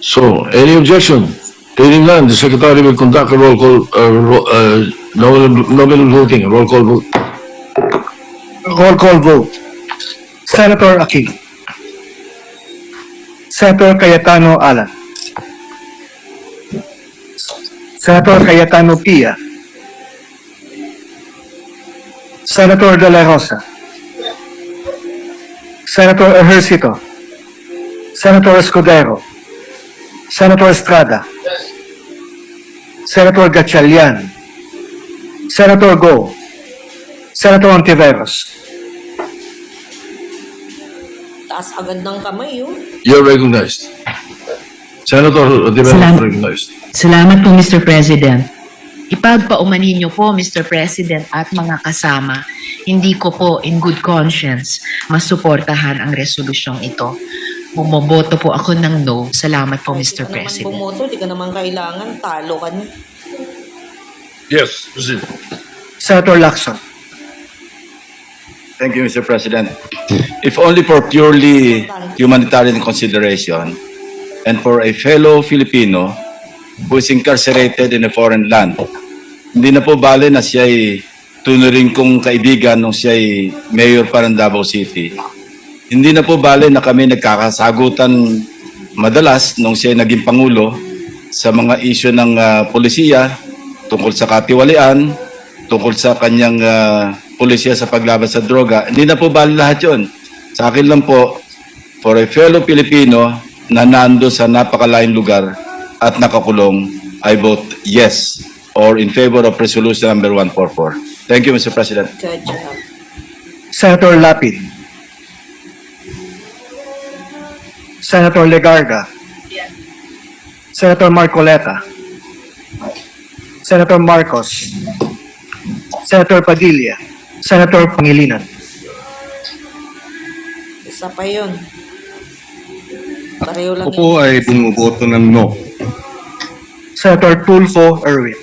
So, any objection? Hearing none, the Secretary will conduct a roll call, nominal voting, a roll call vote. Roll call vote. Senator Aquino. Senator Cayetano Alan. Senator Cayetano Pia. Senator De La Rosa. Senator Ejercito. Senator Escudero. Senator Estrada. Senator Gatchalian. Senator Go. Senator Ontiveros. Taas agad ng kamay, oh. You're recognized. Senator Ontiveros Salamat. recognized. Salamat po, Mr. President. Ipagpaumanin niyo po, Mr. President at mga kasama, hindi ko po in good conscience masuportahan ang resolusyong ito. Bumoboto po ako ng no. Salamat po, Mr. Di ka naman President. bumoto, di ka naman kailangan, talo ka na. Yes, proceed. Senator Lacson. Thank you, Mr. President. If only for purely humanitarian consideration and for a fellow Filipino who is incarcerated in a foreign land, hindi na po bale na siya ay tunuring kong kaibigan nung siya ay mayor pa ng Davao City. Hindi na po bale na kami nagkakasagutan madalas nung siya ay naging pangulo sa mga isyu ng polisiya tungkol sa katiwalian, tungkol sa kanyang polisiya sa paglaban sa droga. Hindi na po bali lahat yun. Sa akin lang po, for a fellow Filipino na nando sa napakalayong lugar at nakakulong, I vote yes or in favor of resolution number 144. Thank you, Mr. President. Good job. Senator Lapid. Senator Legarda. Senator Marcoleta. Senator Marcos. Senator Padilla. Senator Pangilinan. Isa pa yun. Pareho lang Ako po ay bumuboto ng no. Senator Tulfo Erwin.